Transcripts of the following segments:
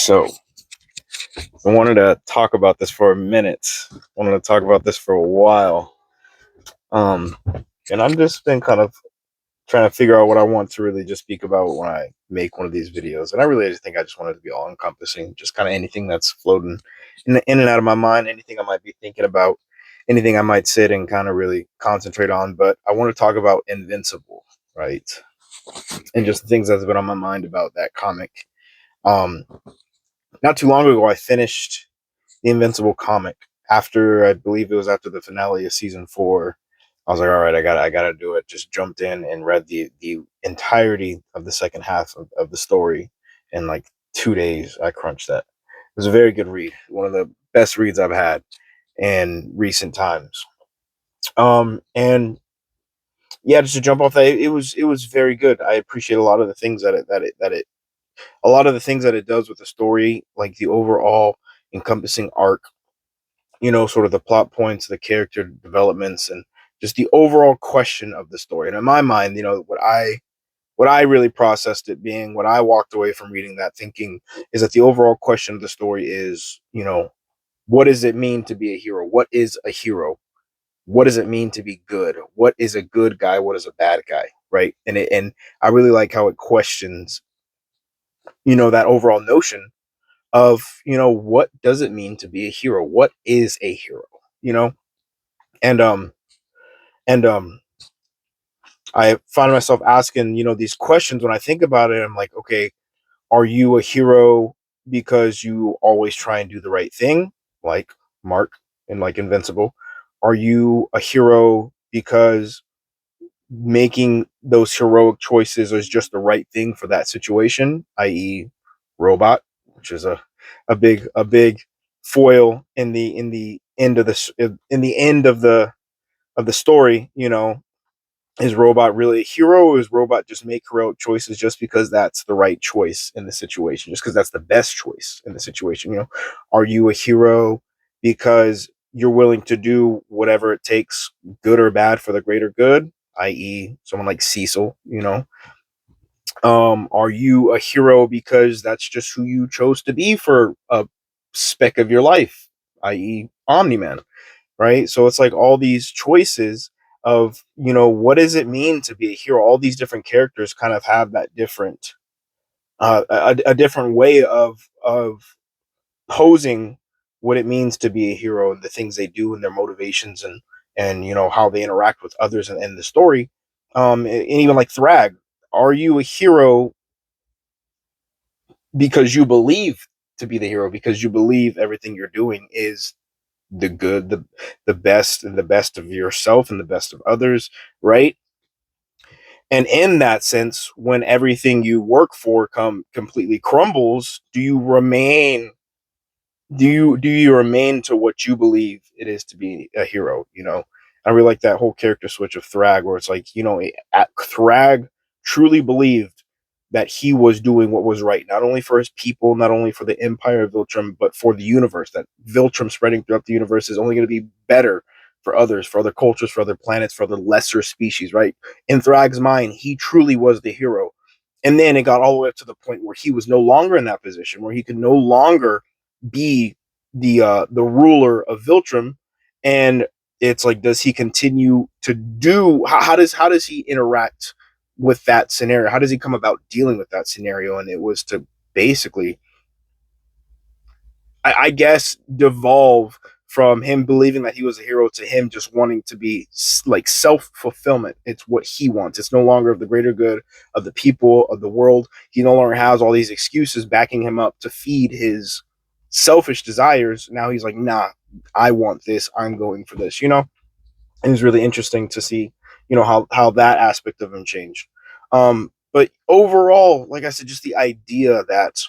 So I wanted to talk about this for a minute. Wanted to talk about this for a while. Um, and I've just been kind of trying to figure out what I want to really just speak about when I make one of these videos. And I really just think I just wanted to be all encompassing, just kind of anything that's floating in and out of my mind, anything I might be thinking about, anything I might sit and kind of really concentrate on. But I want to talk about Invincible, right? And just the things that's been on my mind about that comic. Um, Not too long ago, I finished the Invincible comic after, I believe it was after the finale of season 4. I was like, all right, I gotta do it. Just jumped in and read the entirety of the second half of the story in like 2 days. I crunched that. It was a very good read, one of the best reads I've had in recent times. And yeah, just to jump off that, it was very good. I appreciate a lot of the things that it a lot of the things that it does with the story, like the overall encompassing arc, sort of the plot points, the character developments, and just the overall question of the story. And in my mind, what I really processed it being, what I walked away from reading that thinking is that the overall question of the story is, what does it mean to be a hero? What is a hero? What does it mean to be good? What is a good guy? What is a bad guy? Right. And I really like how it questions, that overall notion of, what does it mean to be a hero? What is a hero? You know? And and I find myself asking, these questions when I think about it. I'm like, okay, are you a hero because you always try and do the right thing, like Mark in like Invincible? Are you a hero because making those heroic choices is just the right thing for that situation, i.e., Robot, which is a big foil in the end of the story. Is Robot really a hero, or is Robot just make heroic choices just because that's the right choice in the situation, just because that's the best choice in the situation? Are you a hero because you're willing to do whatever it takes, good or bad, for the greater good, i.e., someone like Cecil? Are you a hero because that's just who you chose to be for a speck of your life, i.e., Omni Man? Right? So it's like all these choices of, what does it mean to be a hero? All these different characters kind of have that different, a different way of posing what it means to be a hero, and the things they do and their motivations, and how they interact with others in the story. And even like Thrag, are you a hero because you believe to be the hero, because you believe everything you're doing is the good, the best, and the best of yourself and the best of others, right? And in that sense, when everything you work for completely crumbles, do you remain to what you believe it is to be a hero? I really like that whole character switch of Thrag, where it's like, Thrag truly believed that he was doing what was right, not only for his people, not only for the empire of Viltrum, but for the universe. That Viltrum spreading throughout the universe is only going to be better for others, for other cultures, for other planets, for other lesser species, right? In Thrag's mind, he truly was the hero. And then it got all the way up to the point where he was no longer in that position, where he could no longer be the ruler of Viltrum. And it's like, does he continue to do? How does he interact with that scenario? How does he come about dealing with that scenario? And it was to basically, I guess, devolve from him believing that he was a hero to him just wanting to be like self fulfillment. It's what he wants. It's no longer of the greater good of the people of the world. He no longer has all these excuses backing him up to feed his selfish desires. Now he's like, nah, I want this. I'm going for this. And it's really interesting to see, how that aspect of him changed. But overall, like I said, just the idea that,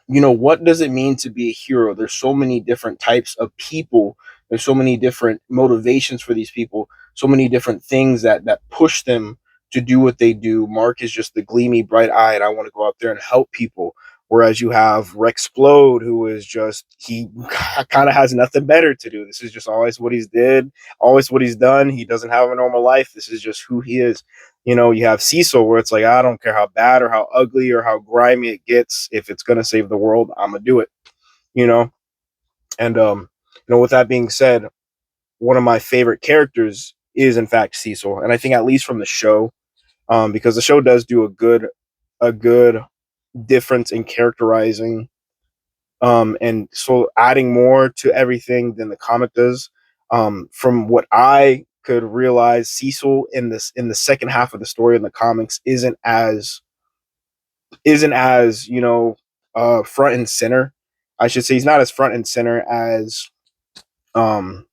what does it mean to be a hero? There's so many different types of people. There's so many different motivations for these people. So many different things that push them to do what they do. Mark is just the gleamy, bright eye, and I want to go out there and help people. Whereas you have Rexplode, who is just, he kind of has nothing better to do. This is just always what he's did, always what he's done. He doesn't have a normal life. This is just who he is. You know, you have Cecil, where it's like, I don't care how bad or how ugly or how grimy it gets. If it's gonna save the world, I'm gonna do it. You know, and with that being said, one of my favorite characters is in fact Cecil, and I think at least from the show, because the show does do a good difference in characterizing, and so adding more to everything than the comic does. From what I could realize, Cecil in the second half of the story in the comics isn't as front and center. I should say he's not as front and center um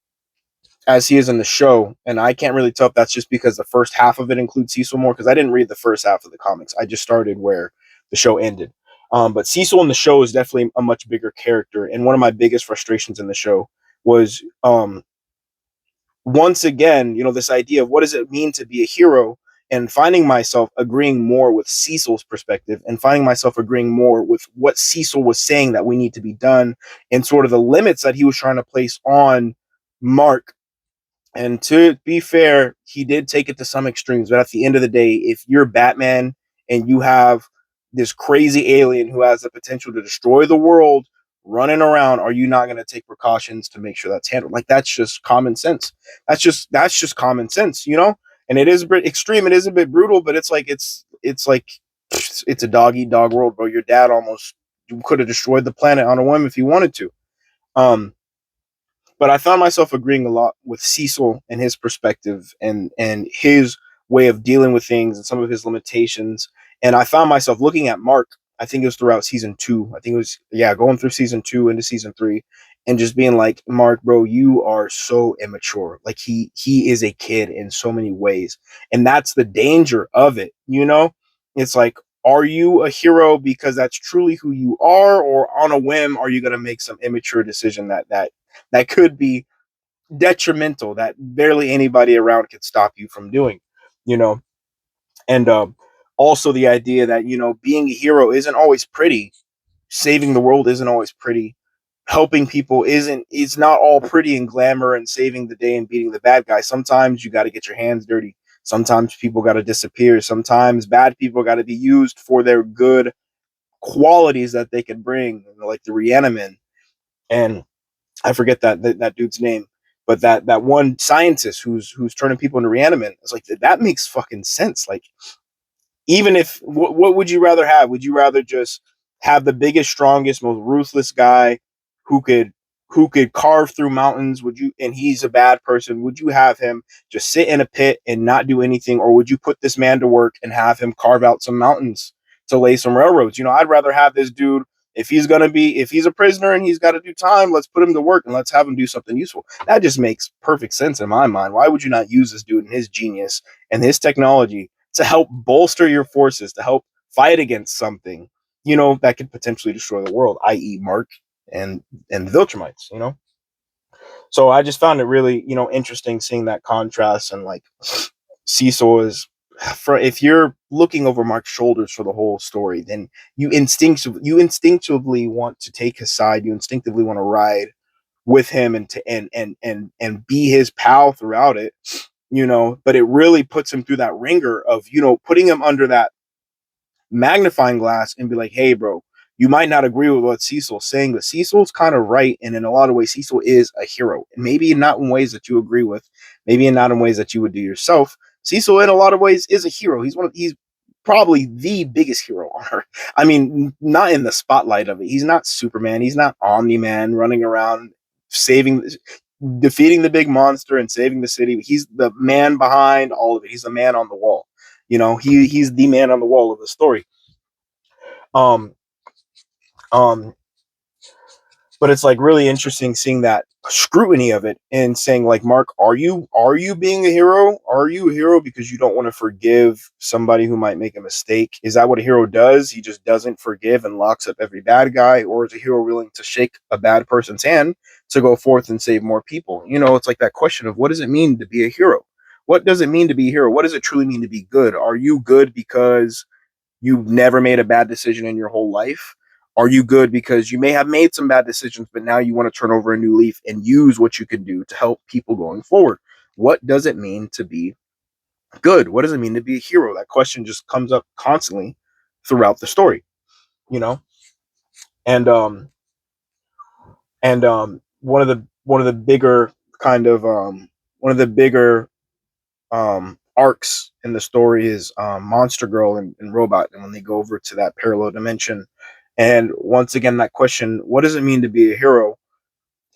as he is in the show, and I can't really tell if that's just because the first half of it includes Cecil more, because I didn't read the first half of the comics. I just started where the show ended. But Cecil in the show is definitely a much bigger character, and one of my biggest frustrations in the show was, once again, this idea of what does it mean to be a hero, and finding myself agreeing more with Cecil's perspective, and finding myself agreeing more with what Cecil was saying that we need to be done, and sort of the limits that he was trying to place on Mark. And to be fair, he did take it to some extremes. But at the end of the day, if you're Batman and you have this crazy alien who has the potential to destroy the world running around, are you not going to take precautions to make sure that's handled? Like, that's just common sense. That's just common sense. And it is a bit extreme. It is a bit brutal, but it's a dog eat dog world, bro. Your dad almost could have destroyed the planet on a whim if he wanted to. Um, but I found myself agreeing a lot with Cecil and his perspective, and his way of dealing with things and some of his limitations. And I found myself looking at Mark. I think it was throughout season two. I think it was, yeah, going through season two into season three, and just being like, Mark, bro, you are so immature. Like, he is a kid in so many ways, and that's the danger of it. It's like, are you a hero because that's truly who you are, or on a whim are you going to make some immature decision that could be detrimental, that barely anybody around could stop you from doing, you know? And also the idea that, being a hero isn't always pretty, saving the world isn't always pretty, helping people it's not all pretty and glamour and saving the day and beating the bad guy. Sometimes you got to get your hands dirty. Sometimes people got to disappear. Sometimes bad people got to be used for their good qualities that they could bring, like the Reaniman. And I forget that dude's name, but that one scientist who's turning people into Reanimate. It's like, that makes fucking sense. Like, even if what would you rather have? Would you rather just have the biggest, strongest, most ruthless guy who could who could carve through mountains? Would you, and he's a bad person, would you have him just sit in a pit and not do anything, or would you put this man to work and have him carve out some mountains to lay some railroads? I'd rather have this dude. If he's a prisoner and he's got to do time, let's put him to work and let's have him do something useful. That just makes perfect sense in my mind. Why would you not use this dude and his genius and his technology to help bolster your forces, to help fight against something, that could potentially destroy the world, i.e., Mark and the Viltrumites. So I just found it really, interesting seeing that contrast, and like, Cecil is, for if you're looking over Mark's shoulders for the whole story, then you instinctively want to take his side. You instinctively want to ride with him and to and be his pal throughout it. But it really puts him through that ringer of, putting him under that magnifying glass and be like, hey, bro, you might not agree with what Cecil's saying, but Cecil's kind of right. And in a lot of ways, Cecil is a hero. And maybe not in ways that you agree with, maybe not in ways that you would do yourself. Cecil, in a lot of ways, is a hero. He's probably the biggest hero on Earth. I mean, not in the spotlight of it. He's not Superman. He's not Omni-Man running around defeating the big monster and saving the city. He's the man behind all of it. He's the man on the wall. He's the man on the wall of the story. Um, um, but it's like really interesting seeing that scrutiny of it and saying, like, Mark, are you being a hero? Are you a hero because you don't want to forgive somebody who might make a mistake? Is that what a hero does? He just doesn't forgive and locks up every bad guy, or is a hero willing to shake a bad person's hand to go forth and save more people? It's like that question of, what does it mean to be a hero? What does it mean to be a hero? What does it truly mean to be good? Are you good because you've never made a bad decision in your whole life? Are you good because you may have made some bad decisions, but now you want to turn over a new leaf and use what you can do to help people going forward? What does it mean to be good? What does it mean to be a hero? That question just comes up constantly throughout the story, you know? And one of the bigger kind of one of the bigger arcs in the story is Monster Girl and Robot, and when they go over to that parallel dimension. And once again, that question: what does it mean to be a hero?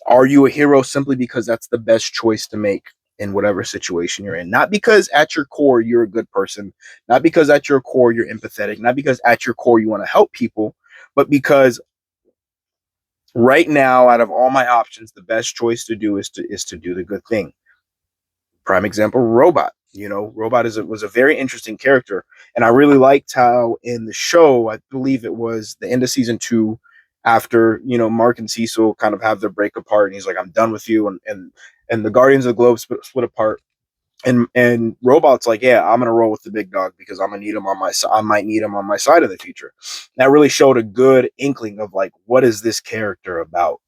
Are you a hero simply because that's the best choice to make in whatever situation you're in? Not because at your core you're a good person, not because at your core you're empathetic, not because at your core you want to help people, but because right now, out of all my options, the best choice to do is to do the good thing. Prime example, Robot. Robot was a very interesting character, and I really liked how in the show, I believe it was the end of season 2, after Mark and Cecil kind of have their break apart, and he's like, "I'm done with you," and the Guardians of the Globe split apart, and Robot's like, "Yeah, I'm gonna roll with the big dog because I'm gonna need him on my side. I might need him on my side of the future." That really showed a good inkling of like, what is this character about?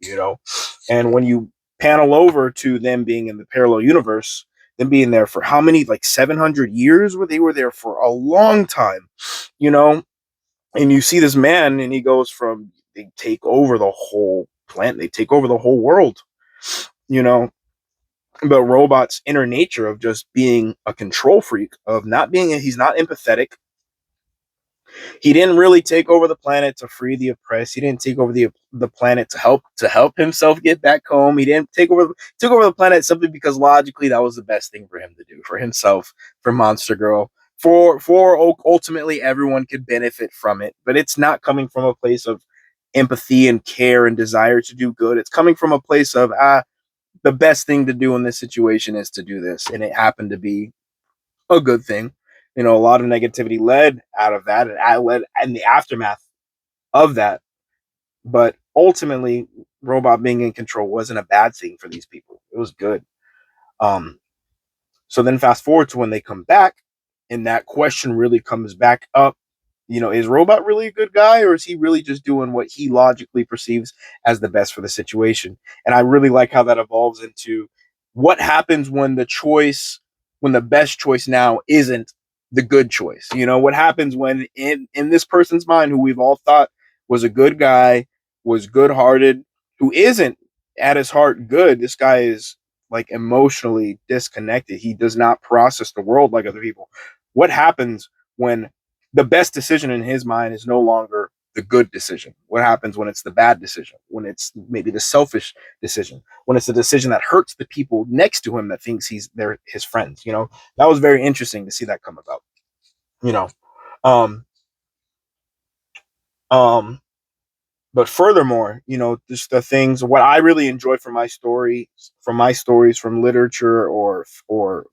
And when you panel over to them being in the parallel universe, them being there for how many, like 700 years, where they were there for a long time, you know. And you see this man, and he goes from they take over the whole planet, they take over the whole world, you know but Robot's inner nature of just being a control freak, of not being, he's not empathetic. He didn't really take over the planet to free the oppressed. He didn't take over the planet to help himself get back home. He didn't took over the planet simply because logically that was the best thing for him to do, for himself, for Monster Girl, for ultimately everyone could benefit from it. But it's not coming from a place of empathy and care and desire to do good. It's coming from a place of the best thing to do in this situation is to do this, and it happened to be a good thing. A lot of negativity led out of that, and I led in the aftermath of that. But ultimately, Robot being in control wasn't a bad thing for these people. It was good. Um, so then fast forward to when they come back, and that question really comes back up. Is Robot really a good guy, or is he really just doing what he logically perceives as the best for the situation? And I really like how that evolves into what happens when the best choice now isn't the good choice. What happens when in this person's mind, who we've all thought was a good guy, was good hearted, who isn't at his heart good. This guy is like emotionally disconnected. He does not process the world like other people. What happens when the best decision in his mind is no longer the good decision? What happens when it's the bad decision? When it's maybe the selfish decision? When it's a decision that hurts the people next to him that thinks they're his friends? That was very interesting to see that come about. You know, um, um, but furthermore, just the things what I really enjoy from my stories, from literature or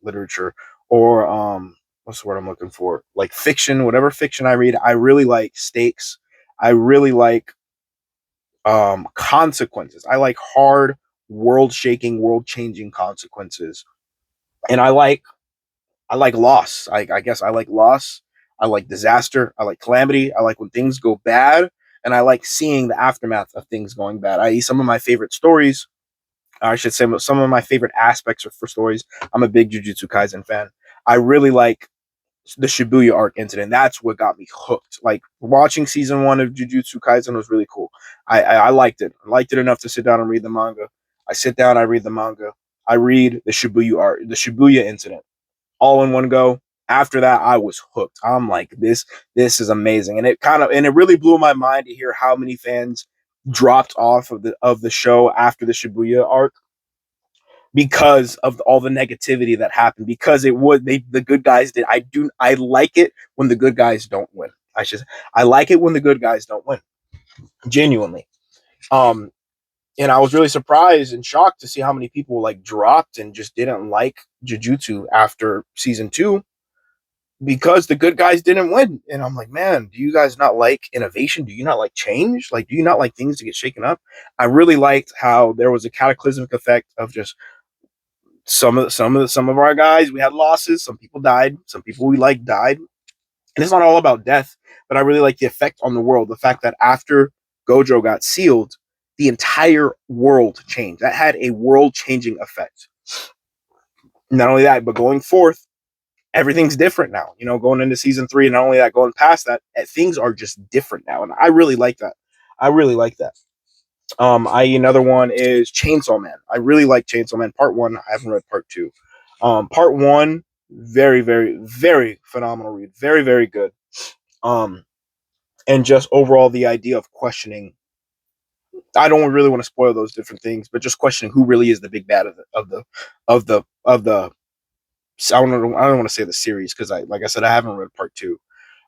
literature or what's the word I'm looking for? Like fiction, whatever fiction I read, I really like stakes. I really like consequences. I like hard, world shaking, world changing consequences. And I like loss. I guess I like loss. I like disaster. I like calamity. I like when things go bad, and I like seeing the aftermath of things going bad. Some of my favorite stories, I should say, some of my favorite aspects for stories. I'm a big Jujutsu Kaisen fan. I really like the Shibuya arc incident. That's what got me hooked. Like watching season 1 of Jujutsu Kaisen was really cool. I liked it. I liked it enough to sit down and read the manga. I sit down, I read the manga. I read the Shibuya arc, the Shibuya incident, all in one go. After that, I was hooked. I'm like, this is amazing. And it really blew my mind to hear how many fans dropped off of the show after the Shibuya arc because of all the negativity that happened. Because the good guys did. I like it when the good guys don't win. I like it when the good guys don't win. Genuinely. Um and I was really surprised and shocked to see how many people like dropped and just didn't like Jujutsu after season 2 because the good guys didn't win. And I'm like, man, do you guys not like innovation? Do you not like change? Like, do you not like things to get shaken up? I really liked how there was a cataclysmic effect of just some of our guys. We had losses. Some people died. Some people we like died. And it's not all about death, but I really like the effect on the world. The fact that after Gojo got sealed, the entire world changed. That had a world-changing effect. Not only that, but going forth, everything's different now. Going into season 3, and not only that, going past that, things are just different now, and I really like that. I really like that. Another one is Chainsaw Man. I really like Chainsaw Man Part 1. I haven't read Part 2. Part 1, very, very, very phenomenal read. Very, very good. And just overall the idea of questioning. I don't really want to spoil those different things, but just questioning who really is the big bad of the. I don't want to say the series because like I said, I haven't read Part 2.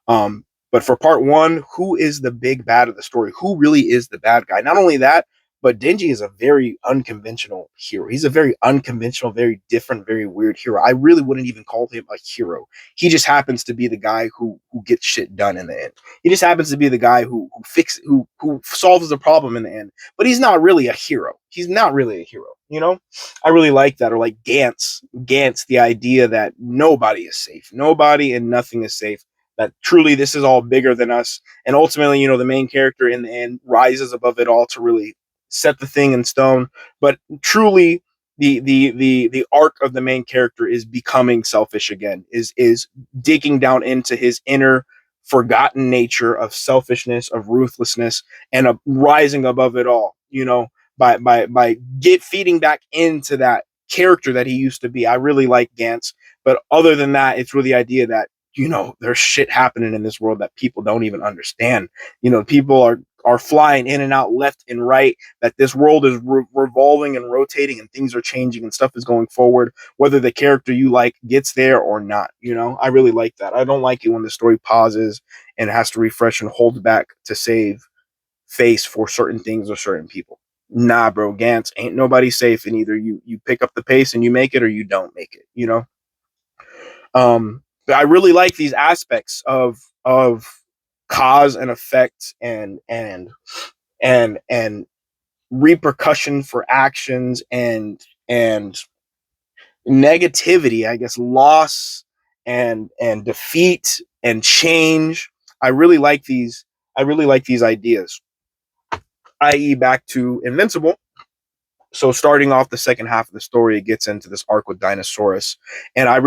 But for Part 1, who is the big bad of the story? Who really is the bad guy? Not only that, but Denji is a very unconventional hero. He's a very unconventional, very different, very weird hero. I really wouldn't even call him a hero. He just happens to be the guy who gets shit done in the end. He just happens to be the guy who solves the problem in the end. But he's not really a hero. He's not really a hero. I really like that. Or like Gantz, the idea that nobody is safe. Nobody and nothing is safe, that truly this is all bigger than us. And ultimately, the main character in the end rises above it all to really set the thing in stone. But truly, the arc of the main character is becoming selfish again, is digging down into his inner forgotten nature of selfishness, of ruthlessness, and of rising above it all, by feeding back into that character that he used to be. I really like Gantz. But other than that, it's really the idea that there's shit happening in this world that people don't even understand. People are flying in and out left and right, that this world is revolving and rotating, and things are changing and stuff is going forward, whether the character you like gets there or not. I really like that. I don't like it when the story pauses and has to refresh and hold back to save face for certain things or certain people. Nah, bro, Gantz, ain't nobody safe, and either you pick up the pace and you make it, or you don't make it. But I really like these aspects of cause and effect, and repercussion for actions, and negativity, I guess, loss and defeat and change. I really like these. I really like these ideas. I.e., back to Invincible. So starting off the second half of the story, it gets into this arc with Dinosaurus, and I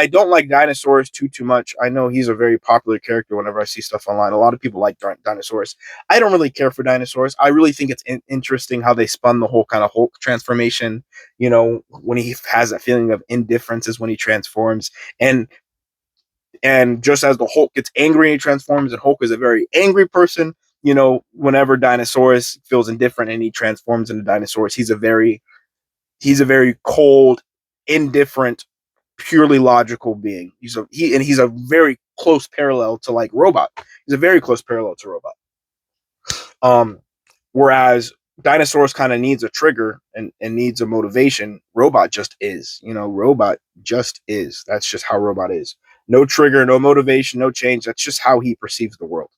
don't like Dinosaurus too much. I know he's a very popular character. Whenever I see stuff online, a lot of people like Dinosaurus. I don't really care for Dinosaurus. I really think it's interesting how they spun the whole kind of Hulk transformation. When he has that feeling of indifference is when he transforms, and just as the Hulk gets angry and he transforms, and Hulk is a very angry person. Whenever Dinosaurus feels indifferent and he transforms into Dinosaurus, he's a very cold, indifferent, purely logical being. He's a very close parallel to like Robot. He's a very close parallel to Robot. Whereas Dinosaurus kind of needs a trigger and needs a motivation. Robot just is. Robot just is. That's just how Robot is. No trigger, no motivation, no change. That's just how he perceives the world.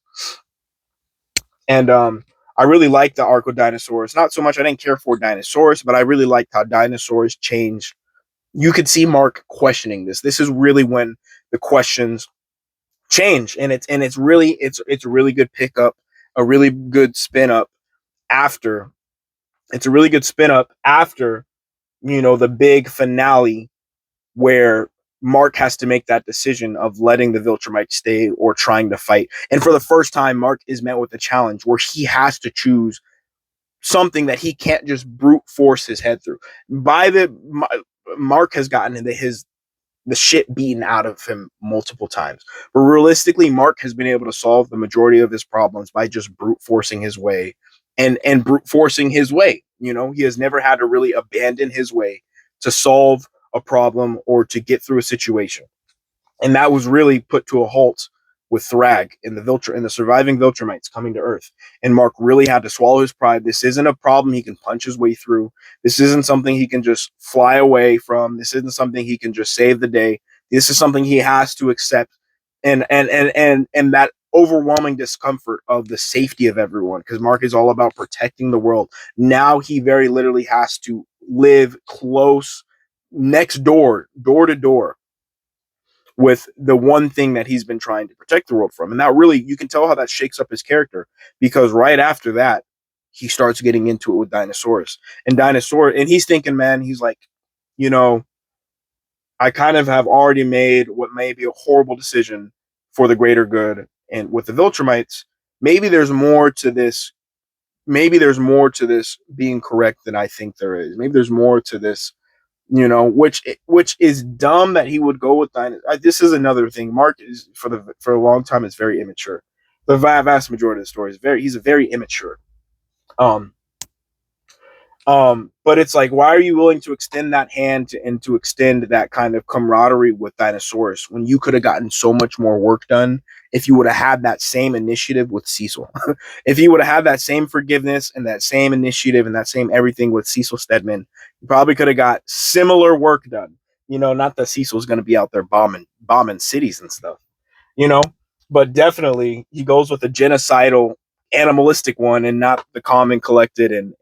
And I really liked the arc with Dinosaurs. Not so much I didn't care for Dinosaurs, but I really liked how Dinosaurs changed. You could see Mark questioning this. This is really when the questions change, and it's a really good pickup, a really good spin up after. It's a really good spin up after the big finale where Mark has to make that decision of letting the Viltrumite stay or trying to fight. And for the first time, Mark is met with a challenge where he has to choose something that he can't just brute force his head through. Mark has gotten the shit beaten out of him multiple times. But realistically, Mark has been able to solve the majority of his problems by just brute forcing his way and brute forcing his way. He has never had to really abandon his way to solve a problem or to get through a situation. And that was really put to a halt with Thrag and the surviving Viltrumites coming to Earth. And Mark really had to swallow his pride. This isn't a problem he can punch his way through. This isn't something he can just fly away from. This isn't something he can just save the day. This is something he has to accept. And that overwhelming discomfort of the safety of everyone, because Mark is all about protecting the world. Now he very literally has to live close, next door to door, with the one thing that he's been trying to protect the world from. And that really, you can tell how that shakes up his character, because right after that, he starts getting into it with Dinosaurus. And he's thinking, man, he's like, you know, I kind of have already made what may be a horrible decision for the greater good. And with the Viltrumites, maybe there's more to this. Maybe there's more to this being correct than I think there is. Maybe there's more to this, which is dumb that he would go with Dinosaur. This is another thing. Mark is for a long time is very immature. The vast majority of the story is he's a very immature. Um, but it's like, why are you willing to extend that hand and to extend that kind of camaraderie with Dinosaurus when you could have gotten so much more work done if you would have had that same initiative with Cecil? If you would have had that same forgiveness and that same initiative and that same everything with Cecil Stedman, you probably could have got similar work done. Not that Cecil's going to be out there bombing cities and stuff, you know, but definitely he goes with a genocidal animalistic one and not the calm and collected and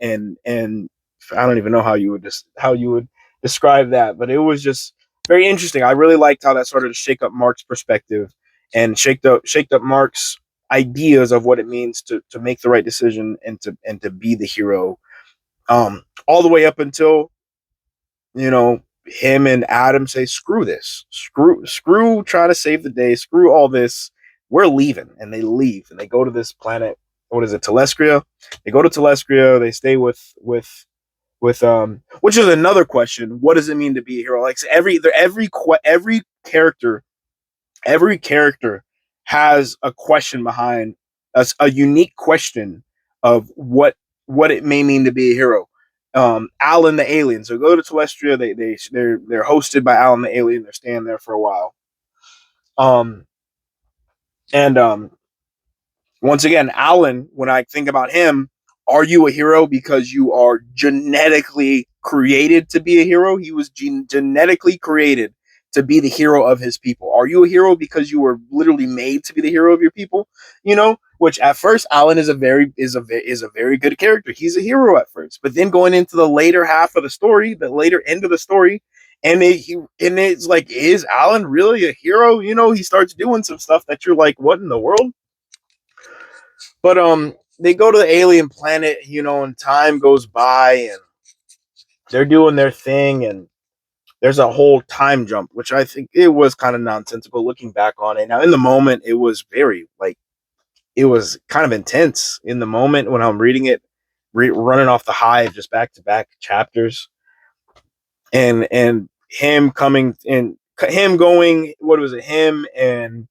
I don't even know how you would describe that, but it was just very interesting. I really liked how that started to shake up Mark's perspective and shaked up Mark's ideas of what it means to make the right decision and to be the hero. All the way up until him and Adam say, screw this, screw trying to save the day, screw all this, we're leaving. And they leave and they go to this planet. What is it, Telestria? They go to Telestria. They stay with which is another question. What does it mean to be a hero? Like every character has a question behind us, a unique question of what it may mean to be a hero. Alan the alien. So go to Telestria. They're hosted by Alan the alien. They're staying there for a while. And once again, Alan, when I think about him, are you a hero because you are genetically created to be a hero? He was genetically created to be the hero of his people. Are you a hero because you were literally made to be the hero of your people? Which at first Alan is a very good character. He's a hero at first, but then going into the later half of the story, the later end of the story, it's like, is Alan really a hero? He starts doing some stuff that you're like, what in the world? But they go to the alien planet, and time goes by and they're doing their thing, and there's a whole time jump, which I think it was kind of nonsensical looking back on it. Now, in the moment, it was it was kind of intense in the moment when I'm reading it, running off the high of just back to back chapters, and him coming and him going, what was it, him and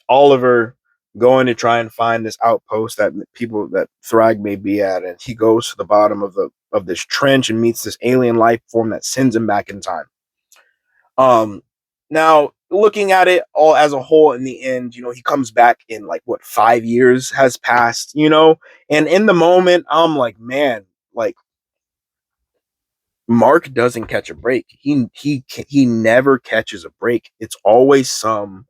Oliver going to try and find this outpost that Thrag may be at, and he goes to the bottom of this trench and meets this alien life form that sends him back in time. Now looking at it all as a whole, in the end, he comes back in 5 years has passed, and in the moment, I'm like, man, like Mark doesn't catch a break. He never catches a break. It's always some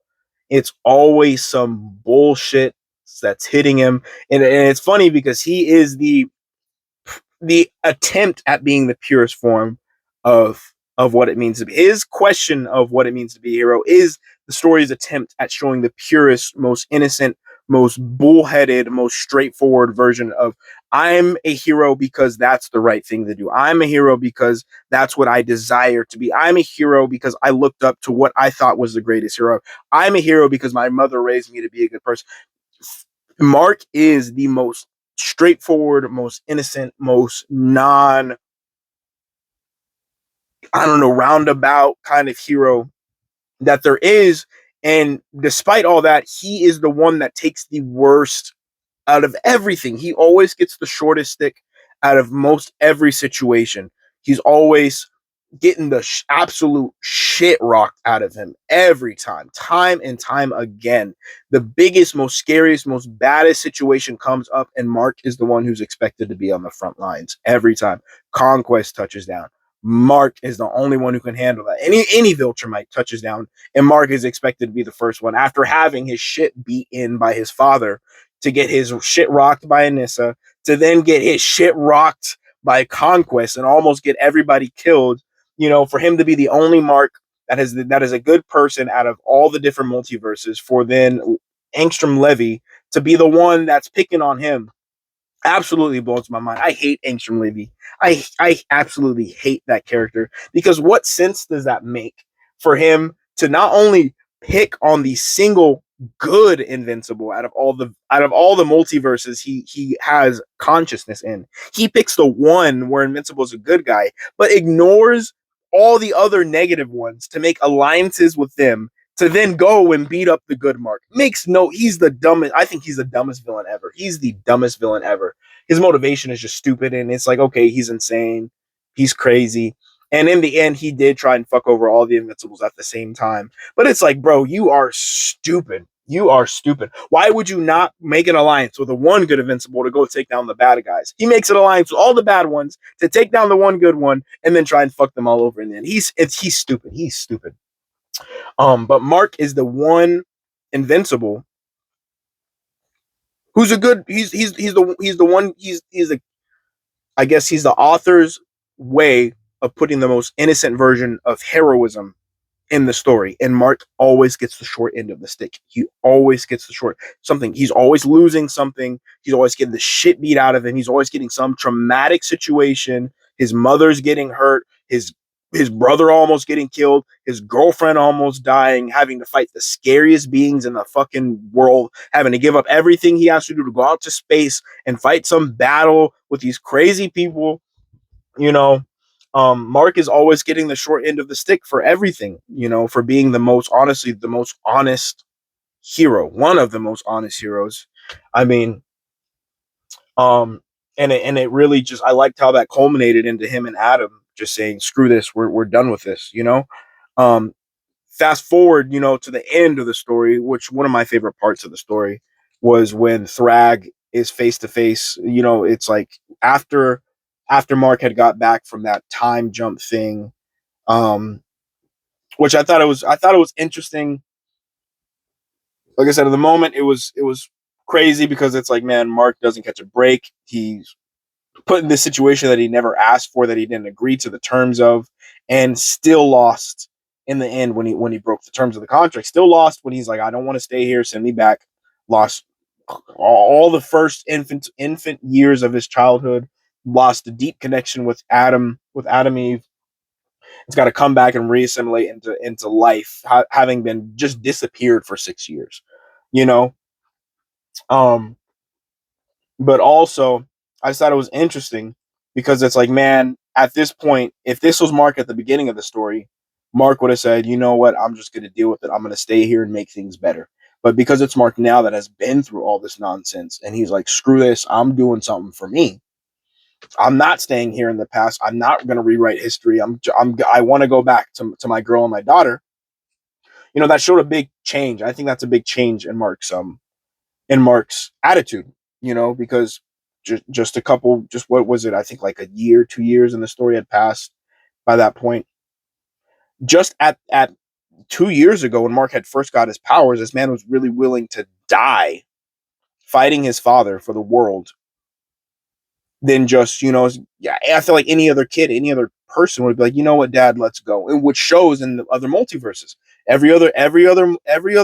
bullshit that's hitting him. And it's funny because he is the attempt at being the purest form of what it means to be. His question of what it means to be a hero is the story's attempt at showing the purest, most innocent, most bullheaded, most straightforward version of, I'm a hero because that's the right thing to do. I'm a hero because that's what I desire to be. I'm a hero because I looked up to what I thought was the greatest hero. I'm a hero because my mother raised me to be a good person. Mark is the most straightforward, most innocent, most roundabout kind of hero that there is. And despite all that, he is the one that takes the worst out of everything. He always gets the shortest stick out of most every situation. He's always getting the absolute shit rocked out of him every time and time again. The biggest, most scariest, most baddest situation comes up, and Mark is the one who's expected to be on the front lines every time. Conquest touches down. Mark is the only one who can handle that. Any Viltrumite touches down, and Mark is expected to be the first one after having his shit beat in by his father, to get his shit rocked by Anissa, to then get his shit rocked by Conquest and almost get everybody killed. For him to be the only Mark that is a good person out of all the different multiverses for then Angstrom Levy to be the one that's picking on him absolutely blows my mind. I hate Angstrom Levy. I absolutely hate that character because what sense does that make for him to not only pick on the single good Invincible out of all the multiverses he has consciousness in. He picks the one where Invincible is a good guy, but ignores all the other negative ones to make alliances with them to then go and beat up the good Mark. Makes no he's the dumbest. I think he's the dumbest villain ever. He's the dumbest villain ever. His motivation is just stupid, and it's like, okay, he's insane, he's crazy. And in the end, he did try and fuck over all the Invincibles at the same time. But it's like, bro, you are stupid. You are stupid. Why would you not make an alliance with a one good Invincible to go take down the bad guys? He makes an alliance with all the bad ones to take down the one good one and then try and fuck them all over in the end. He's stupid. He's stupid. But Mark is the one Invincible who's a good. He's the one. He's the I guess he's the author's way of putting the most innocent version of heroism in the story. And Mark always gets the short end of the stick. He always gets the short something. He's always losing something. He's always getting the shit beat out of him. He's always getting some traumatic situation. His mother's getting hurt. His brother almost getting killed, his girlfriend almost dying, having to fight the scariest beings in the fucking world, having to give up everything he has to do to go out to space and fight some battle with these crazy people, you know. Mark is always getting the short end of the stick for everything, for being honestly, the most honest hero, one of the most honest heroes. I mean, and it really just, I liked how that culminated into him and Adam just saying, screw this, we're done with this. um Fast forward, to the end of the story, which one of my favorite parts of the story was when Thrag is face to face. It's like after Mark had got back from that time jump thing, um which I thought it was interesting. Like I said, at the moment it was crazy because it's like, man, Mark doesn't catch a break. He's put in this situation that he never asked for, that he didn't agree to the terms of, and still lost in the end when he broke the terms of the contract. Still lost when he's like, I don't want to stay here, send me back. Lost all the first infant years of his childhood. Lost a deep connection with Adam Eve. It's got to come back and reassimilate into life, having been just disappeared for 6 years. You know, um, but also I just thought it was interesting because it's like, man, at this point, if this was Mark at the beginning of the story, Mark would have said, you know what, I'm just going to deal with it. I'm going to stay here and make things better. But because it's Mark now that has been through all this nonsense, and he's like, screw this, I'm doing something for me. I'm not staying here in the past. I'm not going to rewrite history. I want to go back to my girl and my daughter. That showed a big change. I think that's a big change in Mark's attitude, because just a couple, just what was it? I think like a year, 2 years in the story had passed by that point. Just at 2 years ago, when Mark had first got his powers, this man was really willing to die fighting his father for the world than just, yeah, I feel like any other kid, any other person would be like, you know what, Dad, let's go. And which shows in the other multiverses, every other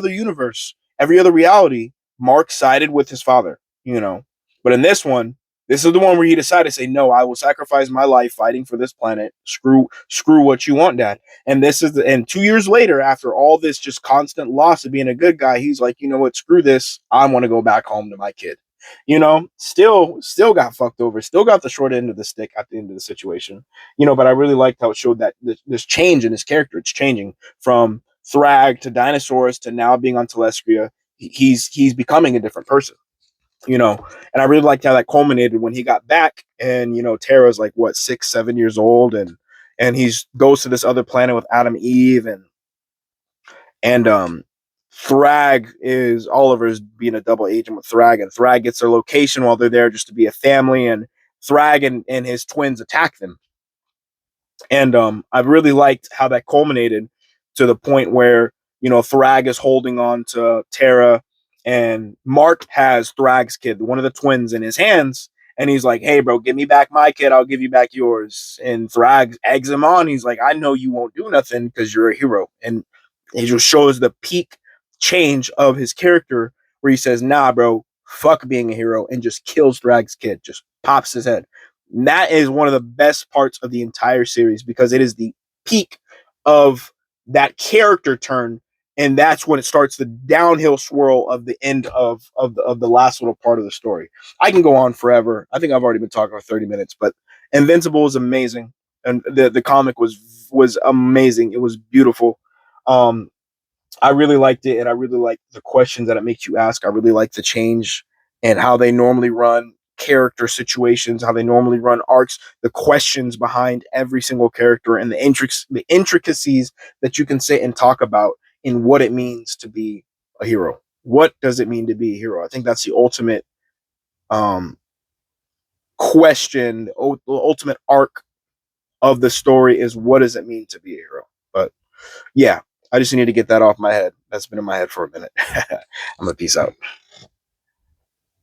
universe, every other reality, Mark sided with his father, But in this one, this is the one where he decided to say, no, I will sacrifice my life fighting for this planet. Screw what you want, Dad. And and 2 years later, after all this just constant loss of being a good guy, he's like, you know what, screw this. I want to go back home to my kid. Still got fucked over, still got the short end of the stick at the end of the situation. But I really liked how it showed that this change in his character. It's changing from Thrag to Dinosaurs to now being on Telestria. He's becoming a different person. And I really liked how that culminated when he got back, and Tara's like, what, 6-7 years old, and he's goes to this other planet with Adam Eve, and Thrag is Oliver's being a double agent with Thrag, and Thrag gets their location while they're there just to be a family, and Thrag and his twins attack them. And I really liked how that culminated to the point where, Thrag is holding on to Tara, and Mark has Thrag's kid, one of the twins, in his hands, And he's like, hey, bro, give me back my kid. I'll give you back yours. And Thrag eggs him on. He's like, I know you won't do nothing because you're a hero. And he just shows the peak change of his character where he says, nah, bro, fuck being a hero, and just kills Thrag's kid, just pops his head. And that is one of the best parts of the entire series because it is the peak of that character turn, and that's when it starts the downhill swirl of the end of the last little part of the story. I can go on forever. I think I've already been talking for 30 minutes, but Invincible is amazing, and the comic was amazing. It was beautiful. Um, I really liked it, and I really like the questions that it makes you ask. I really like the change and how they normally run character situations, how they normally run arcs, the questions behind every single character, and the intricacies that you can sit and talk about in what it means to be a hero. What does it mean to be a hero? I think that's the ultimate um, question, the ultimate arc of the story is what does it mean to be a hero? But yeah, I just need to get that off my head. That's been in my head for a minute. I'm gonna peace out.